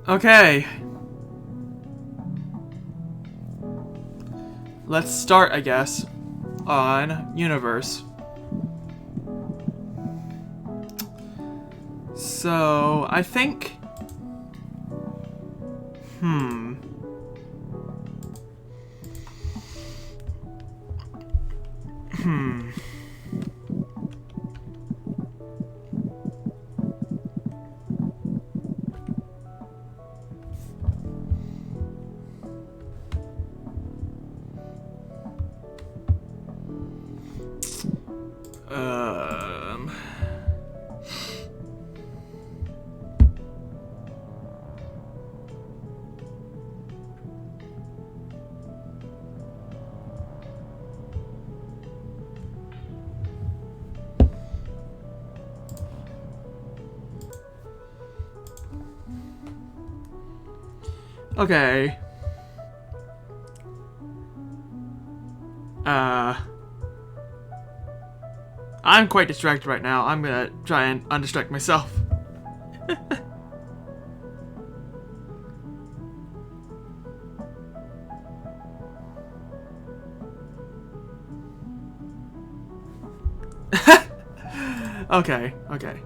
Okay. Let's start, I guess, on Universe. So, I think... Hmm. Um... Okay. I'm quite distracted right now. I'm gonna try and undistract myself. Okay, okay.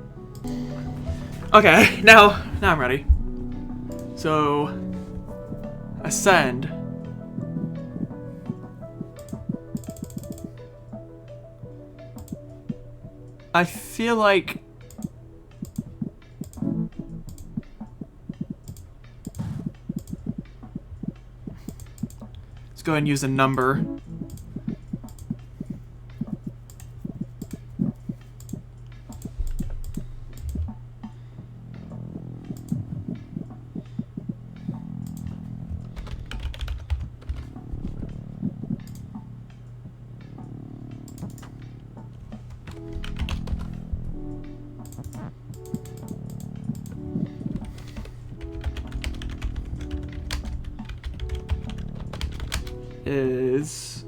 Okay, now I'm ready. So, ascend. I feel like let's go ahead and use a number. Is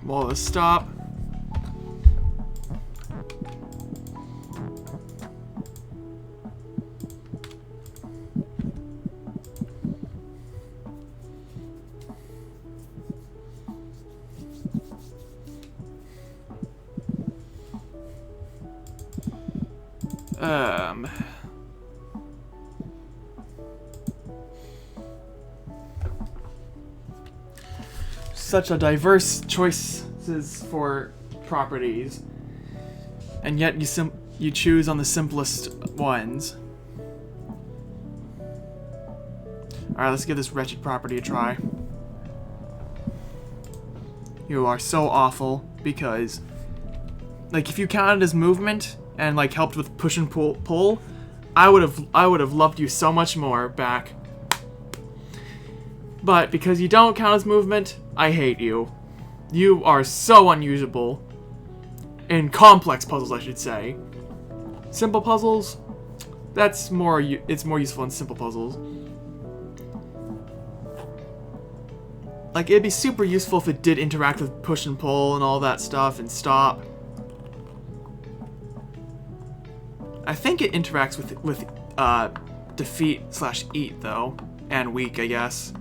well, let's stop. Such a diverse choices for properties, and yet you choose on the simplest ones. Alright, let's give this wretched property a try. You are so awful because, like, if you counted as movement and like helped with push and pull, I would have loved you so much more back. But because you don't count as movement, I hate you. You are so unusable. In complex puzzles, I should say. Simple puzzles, it's more useful in simple puzzles. Like, it'd be super useful if it did interact with push and pull and all that stuff and stop. I think it interacts with defeat/eat though, and weak, I guess.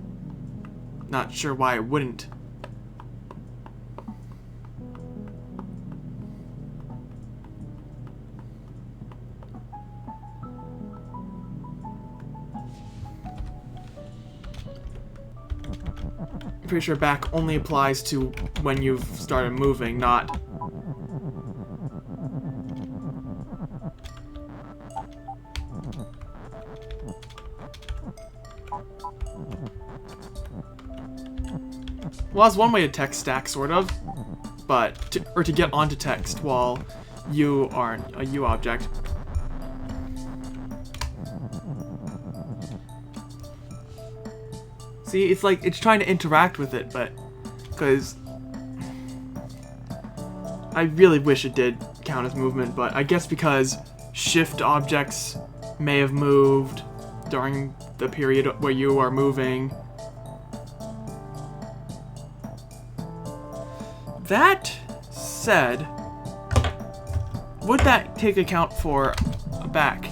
Not sure why it wouldn't. I'm pretty sure back only applies to when you've started moving, not... Well, that's one way to tech stack, sort of. but to get onto text while you aren't a U object. See, it's like it's trying to interact with it, but because I really wish it did count as movement, but I guess because shift objects may have moved during the period where you are moving. That said, would that take account for a back?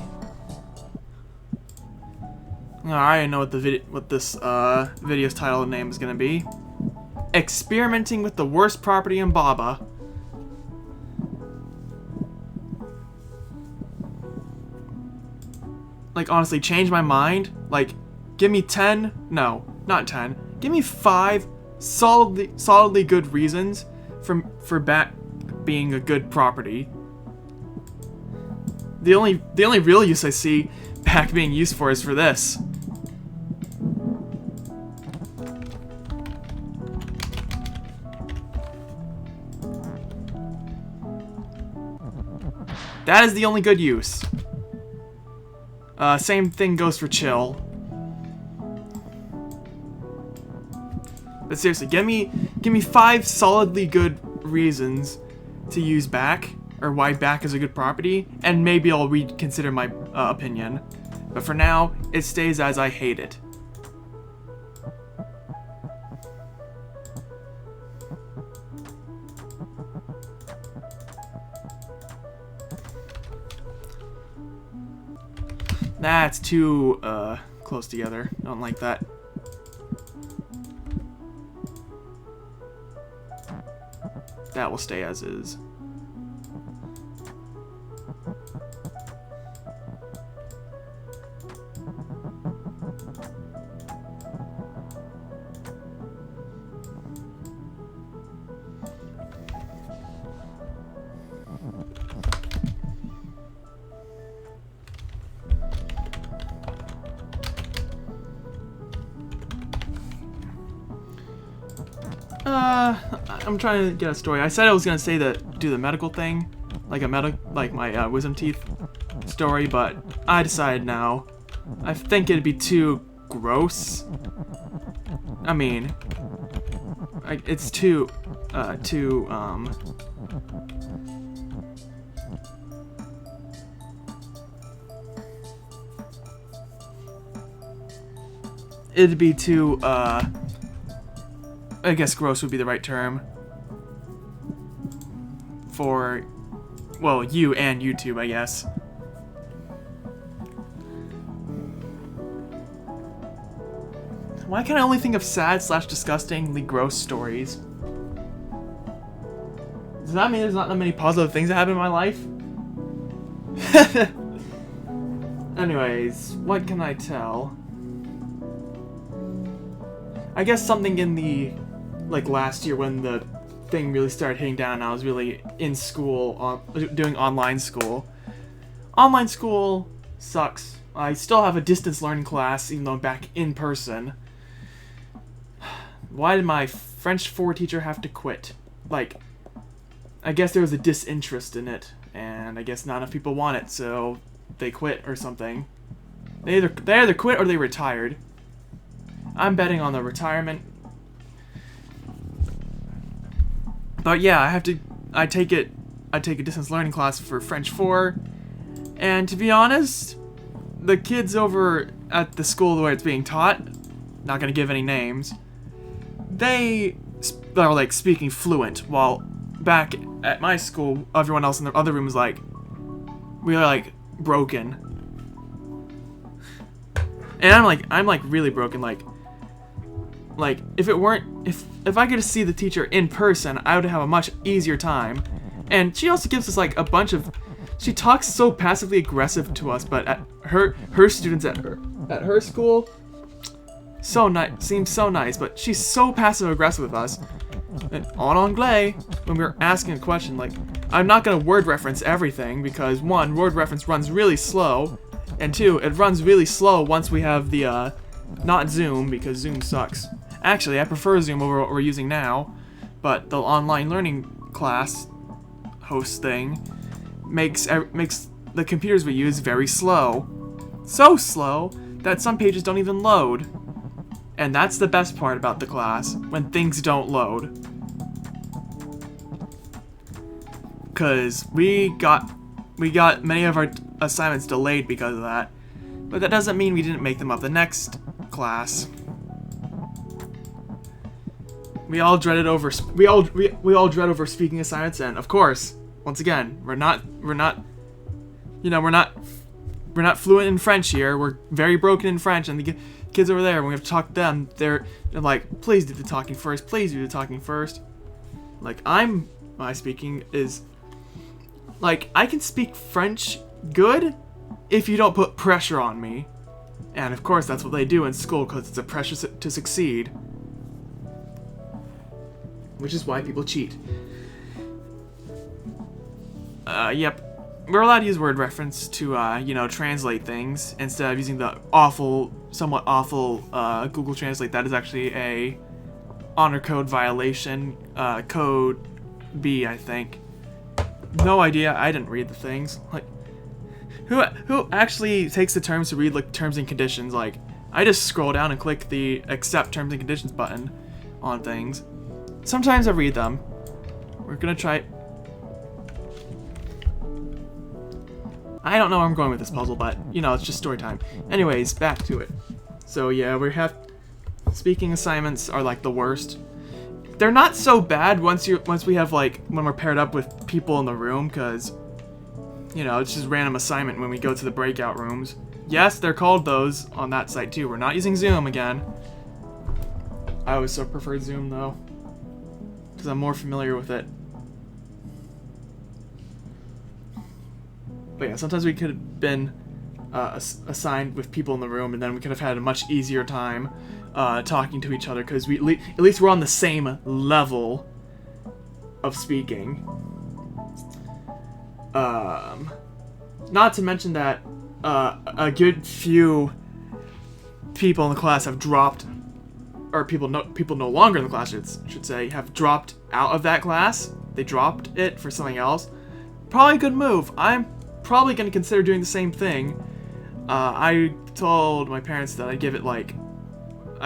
I already know what this video's title and name is gonna be. Experimenting with the worst property in Baba. Like, honestly, change my mind. Like, give me 10. No, not 10. Give me 5 solidly good reasons for back being a good property. The only real use I see back being used for is for this. That is the only good use. Same thing goes for chill. But seriously, give me 5 solidly good reasons to use back, or why back is a good property, and maybe I'll reconsider my opinion. But for now, it stays as I hate it. That's too close together. I don't like that. That will stay as is. I'm trying to get a story. I said I was gonna say do the medical thing, like my wisdom teeth story, but I decided now. I think it'd be too gross. I mean, it's too it'd be too I guess gross would be the right term for, well, you and YouTube, I guess. Why can I only think of sad/disgustingly gross stories? Does that mean there's not that many positive things that happen in my life? Anyways, what can I tell? I guess something in the, like, last year when the thing really started hitting down and I was really in school, doing online school. Online school sucks. I still have a distance learning class even though I'm back in person. Why did my French 4 teacher have to quit? Like, I guess there was a disinterest in it, and I guess not enough people want it, so they quit or something. They either quit or they retired. I'm betting on the retirement. But yeah, I take a distance learning class for French 4, and to be honest, the kids over at the school where it's being taught, not gonna give any names, they are like speaking fluent, while back at my school, everyone else in the other room was like, we are like broken. And I'm like really broken, like if it weren't, if I could see the teacher in person, I would have a much easier time. And she also gives us like a bunch of, she talks so passively aggressive to us, but at her students at her school, so nice, seems so nice, but she's so passive aggressive with us. And en anglais, when we were asking a question, like, I'm not gonna word reference everything because 1, word reference runs really slow, and 2, it runs really slow once we have the not Zoom, because Zoom sucks. Actually, I prefer Zoom over what we're using now, but the online learning class host thing makes the computers we use very slow. So slow that some pages don't even load. And that's the best part about the class, when things don't load. Cause we got many of our assignments delayed because of that. But that doesn't mean we didn't make them up the next class. We all dread over speaking assignments, and of course, once again, we're not fluent in French here. We're very broken in French, and the kids over there, when we have to talk to them, they're like, please do the talking first, please do the talking first. Like, my speaking is, like, I can speak French good if you don't put pressure on me. And of course, that's what they do in school, because it's a pressure to succeed. Which is why people cheat. Yep. We're allowed to use word reference to, translate things instead of using the somewhat awful, Google Translate. That is actually a honor code violation, code B, I think. No idea, I didn't read the things. Like, who actually takes the terms to read, like, terms and conditions? Like, I just scroll down and click the accept terms and conditions button on things. Sometimes I read them. We're gonna try. I don't know where I'm going with this puzzle, but, it's just story time. Anyways, back to it. So, yeah, speaking assignments are, like, the worst. They're not so bad once we have, like, when we're paired up with people in the room, because, it's just random assignment when we go to the breakout rooms. Yes, they're called those on that site, too. We're not using Zoom again. I always so preferred Zoom, though, because I'm more familiar with it. But yeah, sometimes we could have been assigned with people in the room, and then we could have had a much easier time talking to each other, because at least we're on the same level of speaking. Not to mention that a good few people in the class have dropped, or people no longer in the class should say, have dropped out of that class. They dropped it for something else. Probably a good move. I'm probably going to consider doing the same thing. I told my parents that I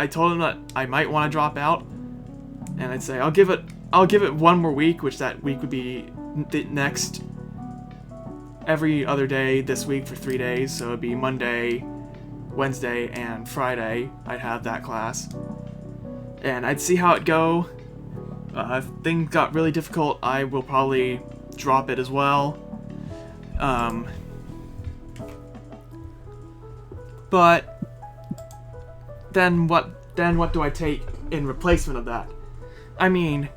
told them that I might want to drop out, and I'd say I'll give it one more week, which that week would be the next every other day this week for 3 days, so it'd be Monday, Wednesday, and Friday. I'd have that class, and I'd see how it go. If things got really difficult, I will probably drop it as well. But then what do I take in replacement of that? I mean,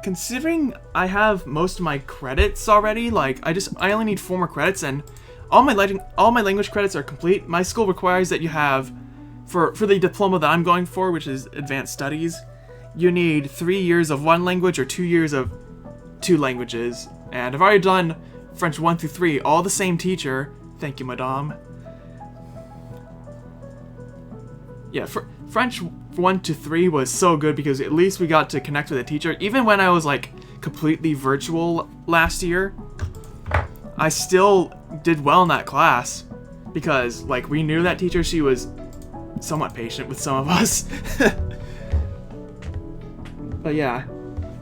considering I have most of my credits already, like I only need 4 more credits, and all my language credits are complete. My school requires that you have, for the diploma that I'm going for, which is advanced studies, you need 3 years of one language or 2 years of 2 languages. And I've already done French 1 through 3, all the same teacher. Thank you, madame. Yeah, French 1 to 3 was so good because at least we got to connect with a teacher. Even when I was, like, completely virtual last year, I still did well in that class because, like, we knew that teacher. She was somewhat patient with some of us. But yeah,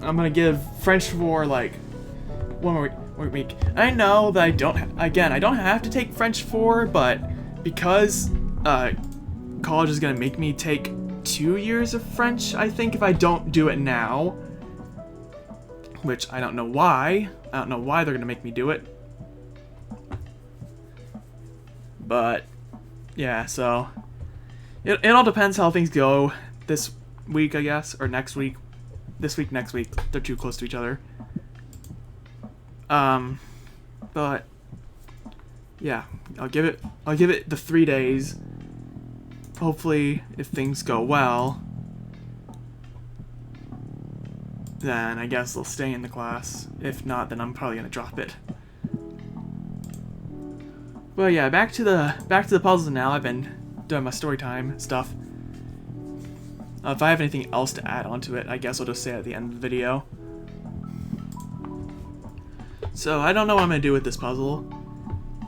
I'm gonna give French 4, like, one more week. I know that I don't have to take French 4, but because college is gonna make me take 2 years of French, I think, if I don't do it now, which I don't know why. I don't know why they're gonna make me do it. But yeah, so it all depends how things go this week, I guess, or next week. This week, next week, they're too close to each other. But yeah, I'll give it the 3 days. Hopefully, if things go well, then I guess I'll stay in the class. If not, then I'm probably gonna drop it. But yeah, back to the puzzles now. I've been doing my story time stuff. If I have anything else to add onto it, I guess I'll just say it at the end of the video. So I don't know what I'm gonna do with this puzzle.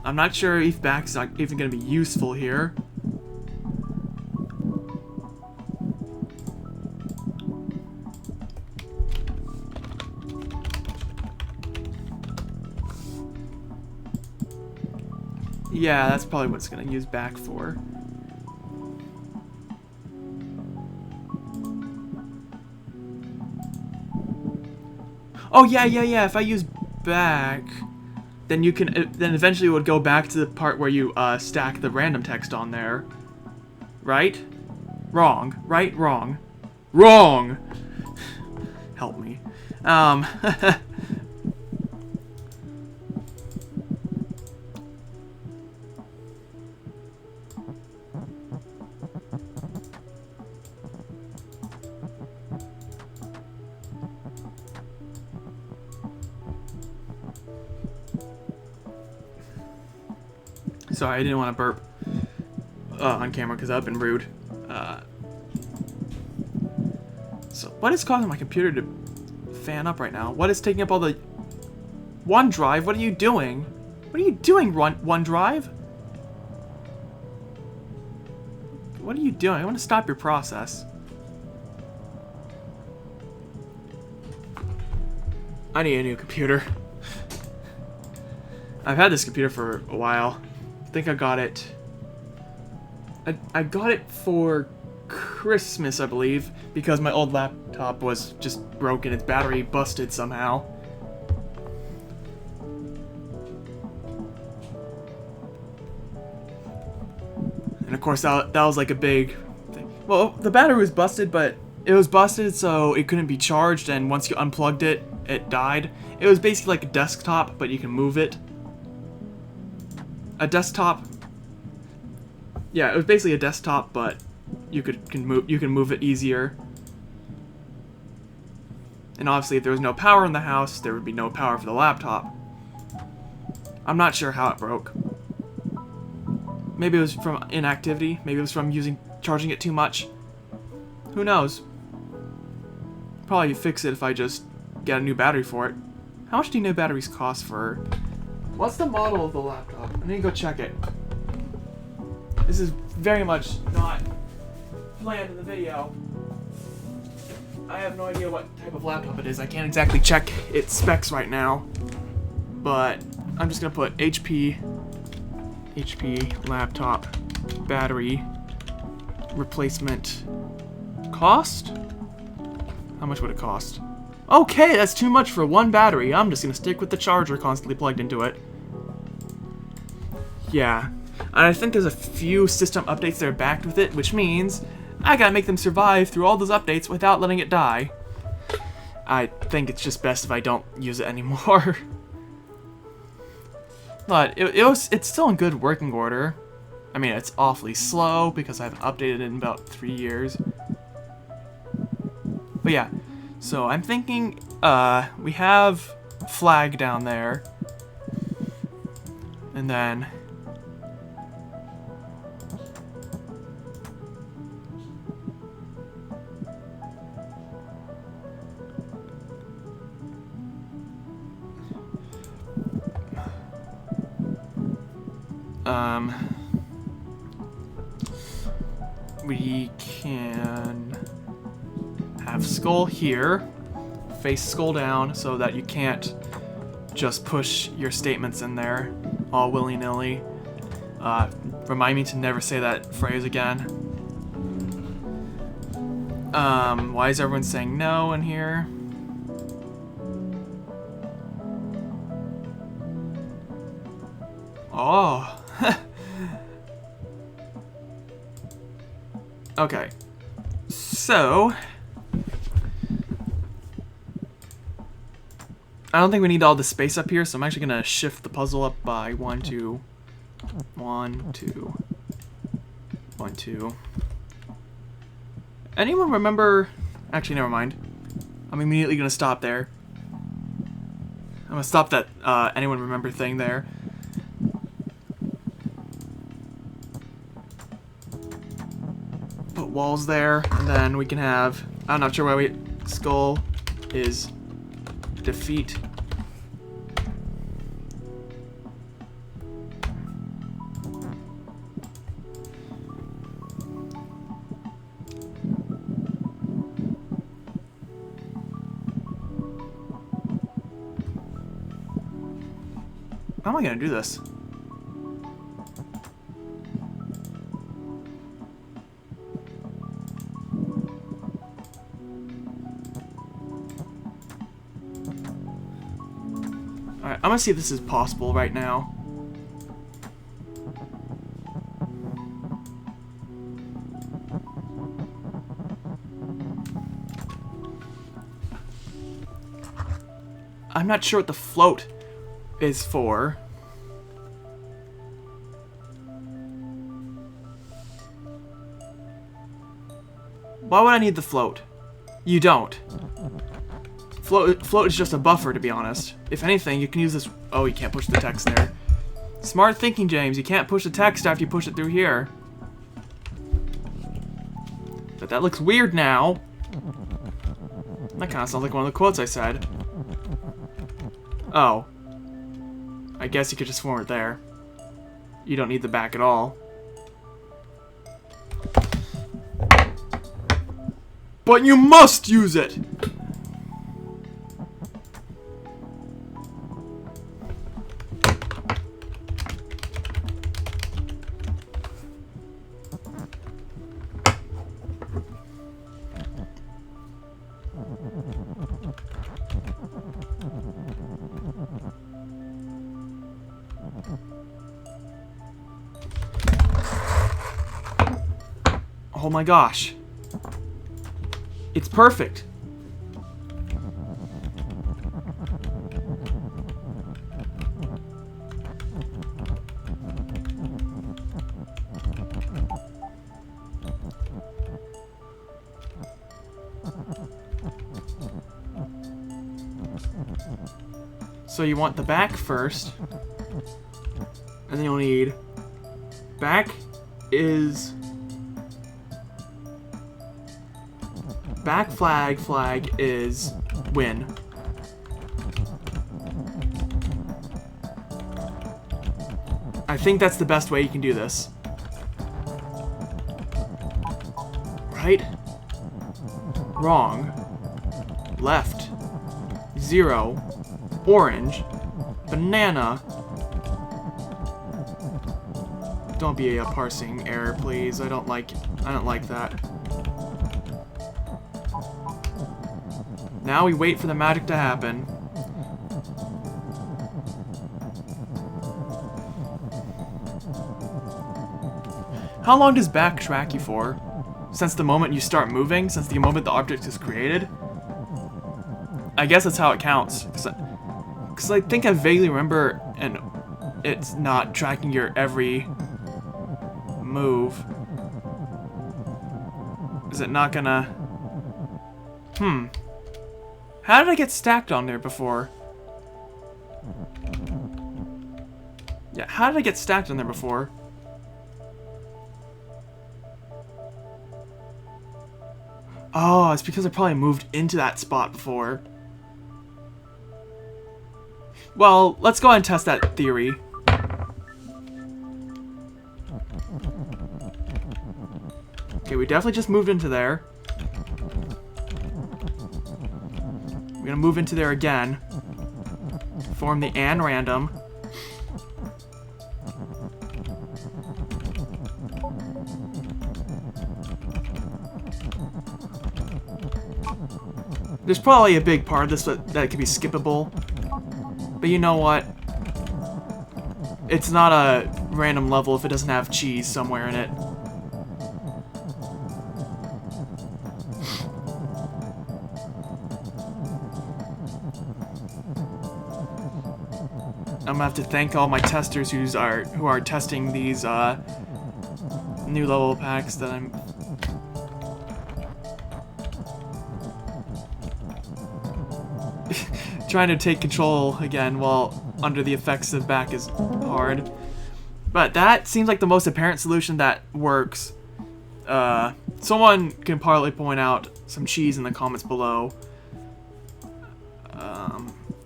I'm not sure if back's not even gonna be useful here. Yeah, that's probably what it's gonna use back for. Oh yeah. If I use back, then you can. Then eventually it would go back to the part where you stack the random text on there. Right? Wrong. Right? Wrong. Wrong. Help me. Sorry, I didn't want to burp on camera because that would have been rude. So, what is causing my computer to fan up right now? What is taking up all the... OneDrive? What are you doing? What are you doing, OneDrive? What are you doing? I want to stop your process. I need a new computer. I've had this computer for a while. I think I got it. I got it for Christmas, I believe, because my old laptop was just broken. Its battery busted somehow. And of course, that was like a big thing. Well, the battery was busted, but it was busted so it couldn't be charged, and once you unplugged it, it died. It was basically like a desktop, but you can move it. A desktop. Yeah, it was basically a desktop, but you can move it easier. And obviously, if there was no power in the house, there would be no power for the laptop. I'm not sure how it broke. Maybe it was from inactivity. Maybe it was from charging it too much. Who knows? Probably fix it if I just get a new battery for it. How much do new batteries cost for... What's the model of the laptop? I need to go check it. This is very much not planned in the video. I have no idea what type of laptop it is. I can't exactly check its specs right now. But I'm just gonna put HP laptop battery replacement cost? How much would it cost? Okay, that's too much for one battery. I'm just gonna stick with the charger constantly plugged into it. Yeah. And I think there's a few system updates that are backed with it, which means I gotta make them survive through all those updates without letting it die. I think it's just best if I don't use it anymore. But it's still in good working order. I mean, it's awfully slow because I haven't updated it in about 3 years. But yeah, so I'm thinking we have flag down there. And then... we can have skull here, face skull down, so that you can't just push your statements in there all willy-nilly. Remind me to never say that phrase again. Why is everyone saying no in here? Oh. Okay. So... I don't think we need all the space up here, so I'm actually going to shift the puzzle up by 1, 2, 1, 2, 1, 2. Anyone remember... Actually, never mind. I'm immediately going to stop there. I'm going to stop that anyone remember thing there. Put walls there, and then we can have... I'm not sure why skull is defeat How am I gonna do this? Alright, I'm gonna see if this is possible right now. I'm not sure what the float is for. Why would I need the float? You don't. Float is just a buffer, to be honest. If anything, you can use this... Oh, you can't push the text there. Smart thinking, James. You can't push the text after you push it through here. But that looks weird now. That kind of sounds like one of the quotes I said. Oh. I guess you could just form it there. You don't need the back at all. But you must use it! Oh my gosh. It's perfect. So you want the back first, and then you'll need back is back flag is win. I think that's the best way you can do this. Right? Wrong. Left. 0. Orange. Banana. Don't be a parsing error, please. I don't like that. Now we wait for the magic to happen. How long does back track you for? Since the moment you start moving? Since the moment the object is created? I guess that's how it counts. Because I think I vaguely remember and it's not tracking your every move. Is it not gonna... How did I get stacked on there before? Yeah, how did I get stacked on there before? Oh, it's because I probably moved into that spot before. Well, let's go ahead and test that theory. Okay, we definitely just moved into there. We're gonna move into there again. Form the and random. There's probably a big part of this that could be skippable. But you know what? It's not a random level if it doesn't have cheese somewhere in it. I'm gonna have to thank all my testers who are testing these new level packs that I'm... trying to take control again while under the effects of back is hard. But that seems like the most apparent solution that works. Someone can probably point out some cheese in the comments below.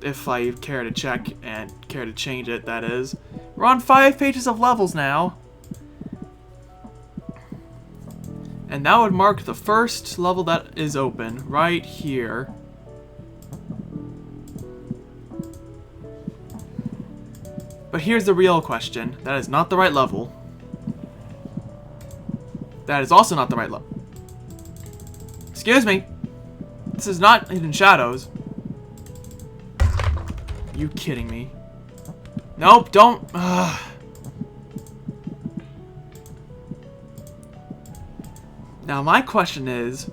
If I care to check and care to change it, that is. We're on 5 pages of levels now. And that would mark the first level that is open, right here. But here's the real question. That is not the right level. That is also not the right level. Excuse me. This is not Hidden Shadows. You kidding me? Nope, don't. Now my question is,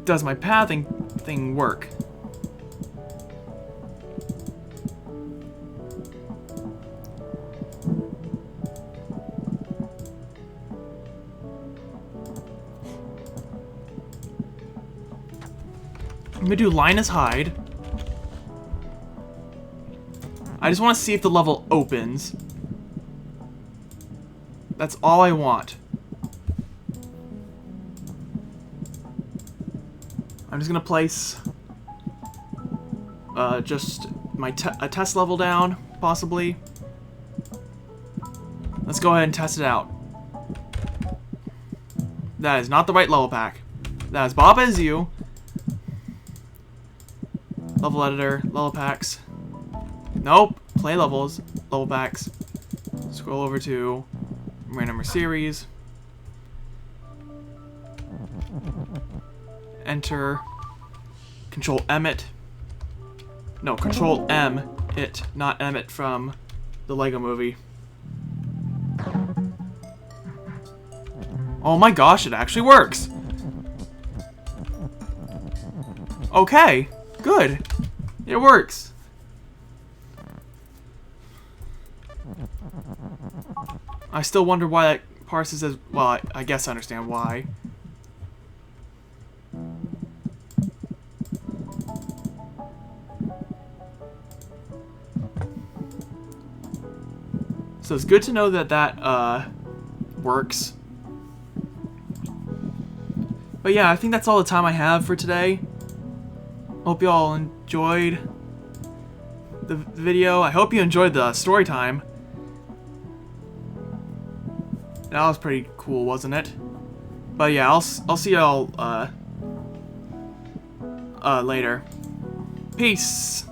does my pathing thing work? I'm gonna do Linus Hyde. I just want to see if the level opens. That's all I want. I'm just gonna place just my a test level down, possibly. Let's go ahead and test it out. That is not the right level pack. That is Baba Is You. Level editor, level packs. Nope. Play levels, level packs. Scroll over to random series. Enter. Control Emmett. No, Control M it, not Emmett from the Lego Movie. Oh my gosh, it actually works. Okay, good. It works. I still wonder why that parses as well. I guess I understand why. So it's good to know that that works. But yeah, I think that's all the time I have for today. Hope you all enjoyed the video. I hope you enjoyed the story time. That was pretty cool, wasn't it? But yeah, I'll see y'all later. Peace.